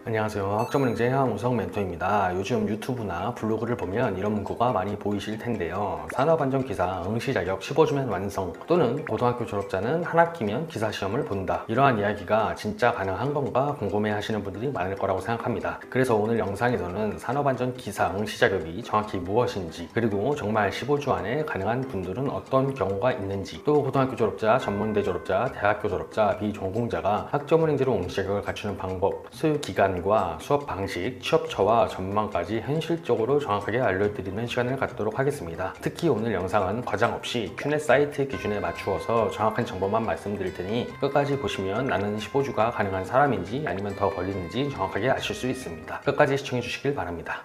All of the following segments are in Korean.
안녕하세요. 학점은행제 하우성 멘토입니다. 요즘 유튜브나 블로그를 보면 이런 문구가 많이 보이실 텐데요. 산업안전기사 응시 자격 15주면 완성 또는 고등학교 졸업자는 한 학기면 기사시험을 본다. 이러한 이야기가 진짜 가능한 건가 궁금해 하시는 분들이 많을 거라고 생각합니다. 그래서 오늘 영상에서는 산업안전기사 응시 자격이 정확히 무엇인지, 그리고 정말 15주 안에 가능한 분들은 어떤 경우가 있는지, 또 고등학교 졸업자, 전문대 졸업자, 대학교 졸업자, 비전공자가 학점은행제로 응시 자격을 갖추는 방법, 소요 기간 과 수업 방식, 취업처와 전망까지 현실적으로 정확하게 알려드리는 시간을 갖도록 하겠습니다. 특히 오늘 영상은 과장 없이 큐넷 사이트 기준에 맞추어서 정확한 정보만 말씀드릴 테니 끝까지 보시면 나는 15주가 가능한 사람인지 아니면 더 걸리는지 정확하게 아실 수 있습니다. 끝까지 시청해 주시길 바랍니다.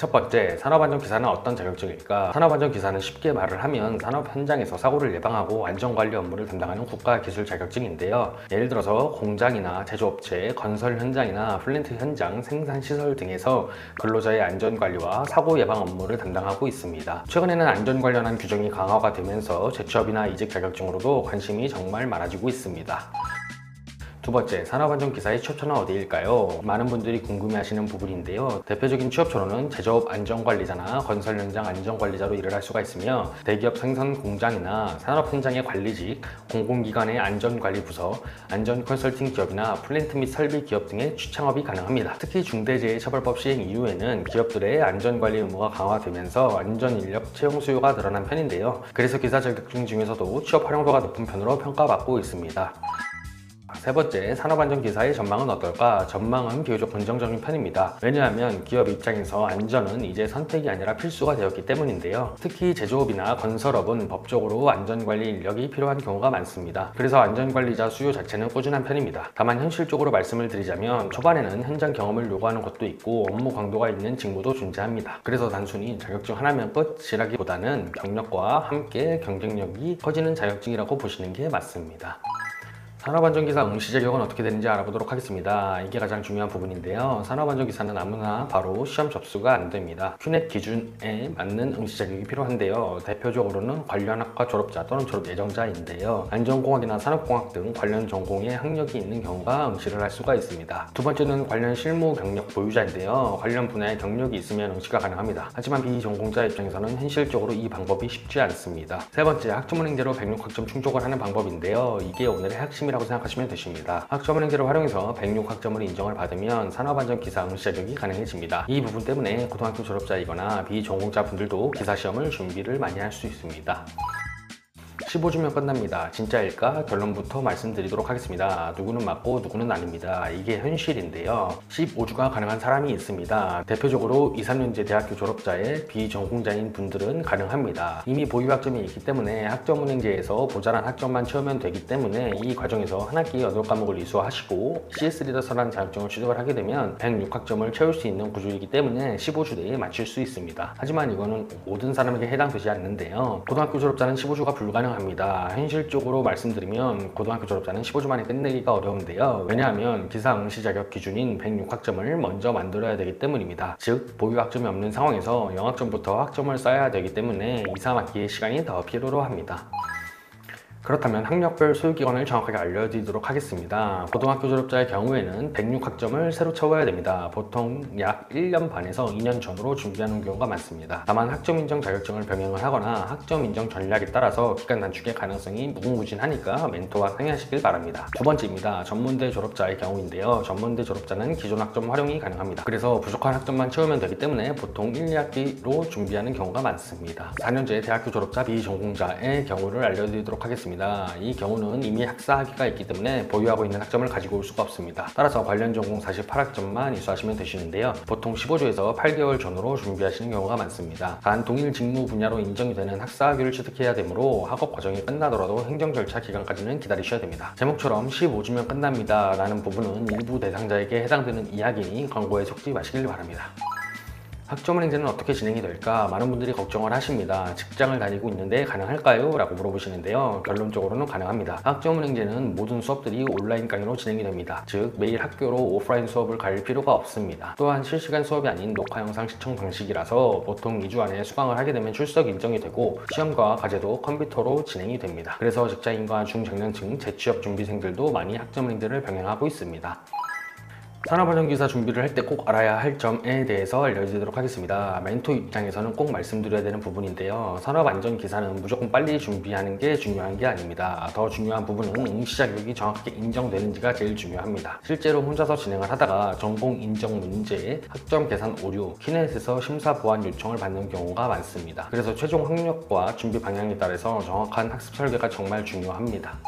첫 번째, 산업안전기사는 어떤 자격증일까? 산업안전기사는 쉽게 말을 하면 산업 현장에서 사고를 예방하고 안전관리 업무를 담당하는 국가기술 자격증인데요. 예를 들어서 공장이나 제조업체, 건설 현장이나 플랜트 현장, 생산시설 등에서 근로자의 안전관리와 사고 예방 업무를 담당하고 있습니다. 최근에는 안전 관련한 규정이 강화가 되면서 재취업이나 이직 자격증으로도 관심이 정말 많아지고 있습니다. 두 번째, 산업안전기사의 취업처는 어디일까요? 많은 분들이 궁금해하시는 부분인데요. 대표적인 취업처로는 제조업 안전관리자나 건설 현장 안전관리자로 일을 할 수가 있으며, 대기업 생산 공장이나 산업 현장의 관리직, 공공기관의 안전관리 부서, 안전 컨설팅 기업이나 플랜트 및 설비 기업 등의 취창업이 가능합니다. 특히 중대재해처벌법 시행 이후에는 기업들의 안전관리 의무가 강화되면서 안전인력 채용 수요가 늘어난 편인데요. 그래서 기사 자격증 중에서도 취업 활용도가 높은 편으로 평가받고 있습니다. 세 번째, 산업안전기사의 전망은 어떨까? 전망은 비교적 긍정적인 편입니다. 왜냐하면 기업 입장에서 안전은 이제 선택이 아니라 필수가 되었기 때문인데요. 특히 제조업이나 건설업은 법적으로 안전관리 인력이 필요한 경우가 많습니다. 그래서 안전관리자 수요 자체는 꾸준한 편입니다. 다만 현실적으로 말씀을 드리자면 초반에는 현장 경험을 요구하는 것도 있고 업무 강도가 있는 직무도 존재합니다. 그래서 단순히 자격증 하나면 끝이라기보다는 경력과 함께 경쟁력이 커지는 자격증이라고 보시는 게 맞습니다. 산업안전기사 응시 자격은 어떻게 되는지 알아보도록 하겠습니다. 이게 가장 중요한 부분인데요. 산업안전기사는 아무나 바로 시험 접수가 안 됩니다. 큐넷 기준에 맞는 응시 자격이 필요한데요. 대표적으로는 관련 학과 졸업자 또는 졸업 예정자인데요. 안전공학이나 산업공학 등 관련 전공에 학력이 있는 경우가 응시를 할 수가 있습니다. 두 번째는 관련 실무 경력 보유자인데요. 관련 분야에 경력이 있으면 응시가 가능합니다. 하지만 비전공자 입장에서는 현실적으로 이 방법이 쉽지 않습니다. 세 번째, 학점은행제로 106학점 충족을 하는 방법인데요. 이게 오늘의 핵심이 라고 생각하시면 되십니다. 학점은행제를 활용해서 106학점을 인정을 받으면 산업안전기사 응시 자격이 가능해집니다. 이 부분 때문에 고등학교 졸업자이거나 비전공자 분들도 기사시험을 준비를 많이 할 수 있습니다. 15주면 끝납니다. 진짜일까? 결론부터 말씀드리도록 하겠습니다. 누구는 맞고 누구는 아닙니다. 이게 현실인데요. 15주가 가능한 사람이 있습니다. 대표적으로 2, 3년제 대학교 졸업자의 비전공자인 분들은 가능합니다. 이미 보유학점이 있기 때문에 학점은행제에서 모자란 학점만 채우면 되기 때문에 이 과정에서 한 학기 8과목을 이수하시고 CS 리더서라는 자격증을 취득을 하게 되면 106학점을 채울 수 있는 구조이기 때문에 15주 내에 마칠 수 있습니다. 하지만 이거는 모든 사람에게 해당되지 않는데요. 고등학교 졸업자는 15주가 불가능합니다. 현실적으로 말씀드리면 고등학교 졸업자는 15주 만에 끝내기가 어려운데요. 왜냐하면 기사 응시 자격 기준인 106학점을 먼저 만들어야 되기 때문입니다. 즉 보유 학점이 없는 상황에서 0학점부터 학점을 쌓아야 되기 때문에 2, 3학기의 시간이 더 필요로 합니다. 그렇다면 학력별 소유기간을 정확하게 알려드리도록 하겠습니다. 고등학교 졸업자의 경우에는 106학점을 새로 채워야 됩니다. 보통 약 1년 반에서 2년 전으로 준비하는 경우가 많습니다. 다만 학점인정 자격증을 병행을 하거나 학점인정 전략에 따라서 기간 단축의 가능성이 무궁무진하니까 멘토와 상의하시길 바랍니다. 두 번째입니다. 전문대 졸업자의 경우인데요. 전문대 졸업자는 기존 학점 활용이 가능합니다. 그래서 부족한 학점만 채우면 되기 때문에 보통 1, 2학기로 준비하는 경우가 많습니다. 4년제 대학교 졸업자 비전공자의 경우를 알려드리도록 하겠습니다. 이 경우는 이미 학사학위가 있기 때문에 보유하고 있는 학점을 가지고 올 수가 없습니다. 따라서 관련 전공 48학점만 이수하시면 되시는데요. 보통 15주에서 8개월 전후로 준비하시는 경우가 많습니다. 단 동일 직무 분야로 인정이 되는 학사학위를 취득해야 되므로 학업 과정이 끝나더라도 행정 절차 기간까지는 기다리셔야 됩니다. 제목처럼 15주면 끝납니다 라는 부분은 일부 대상자에게 해당되는 이야기니 광고에 속지 마시길 바랍니다. 학점은행제는 어떻게 진행이 될까? 많은 분들이 걱정을 하십니다. 직장을 다니고 있는데 가능할까요? 라고 물어보시는데요. 결론적으로는 가능합니다. 학점은행제는 모든 수업들이 온라인 강의로 진행이 됩니다. 즉 매일 학교로 오프라인 수업을 갈 필요가 없습니다. 또한 실시간 수업이 아닌 녹화 영상 시청 방식이라서 보통 2주 안에 수강을 하게 되면 출석 인정이 되고 시험과 과제도 컴퓨터로 진행이 됩니다. 그래서 직장인과 중장년층 재취업 준비생들도 많이 학점은행제를 병행하고 있습니다. 산업안전기사 준비를 할 때 꼭 알아야 할 점에 대해서 알려드리도록 하겠습니다. 멘토 입장에서는 꼭 말씀드려야 되는 부분인데요. 산업안전기사는 무조건 빨리 준비하는 게 중요한 게 아닙니다. 더 중요한 부분은 응시 자격이 정확하게 인정되는지가 제일 중요합니다. 실제로 혼자서 진행을 하다가 전공 인정 문제, 학점 계산 오류, 키넷에서 심사 보완 요청을 받는 경우가 많습니다. 그래서 최종 학력과 준비 방향에 따라서 정확한 학습 설계가 정말 중요합니다.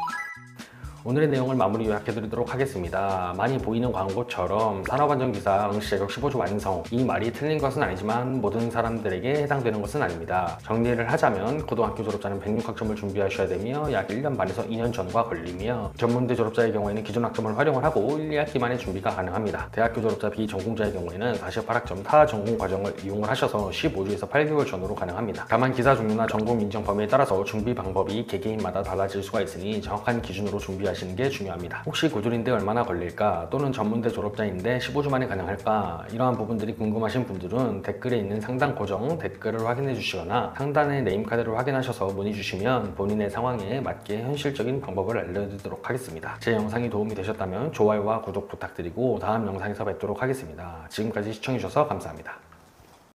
오늘의 내용을 마무리 요약해드리도록 하겠습니다. 많이 보이는 광고처럼 산업안전기사 응시 자격 15주 완성, 이 말이 틀린 것은 아니지만 모든 사람들에게 해당되는 것은 아닙니다. 정리를 하자면 고등학교 졸업자는 106학점을 준비하셔야 되며 약 1년 반에서 2년 전후가 걸리며 전문대 졸업자의 경우에는 기존 학점을 활용을 하고 1, 2학기 만에 준비가 가능합니다. 대학교 졸업자 비전공자의 경우에는 48학점 타 전공 과정을 이용을 하셔서 15주에서 8개월 전후로 가능합니다. 다만 기사 종류나 전공 인정 범위에 따라서 준비 방법이 개개인마다 달라질 수가 있으니 정확한 기준으로 준비하시는 게 중요합니다. 혹시 고졸인데 얼마나 걸릴까? 또는 전문대 졸업자인데 15주 만에 가능할까? 이러한 부분들이 궁금하신 분들은 댓글에 있는 상단 고정 댓글을 확인해 주시거나 상단의 네임카드를 확인하셔서 문의 주시면 본인의 상황에 맞게 현실적인 방법을 알려드리도록 하겠습니다. 제 영상이 도움이 되셨다면 좋아요와 구독 부탁드리고 다음 영상에서 뵙도록 하겠습니다. 지금까지 시청해주셔서 감사합니다.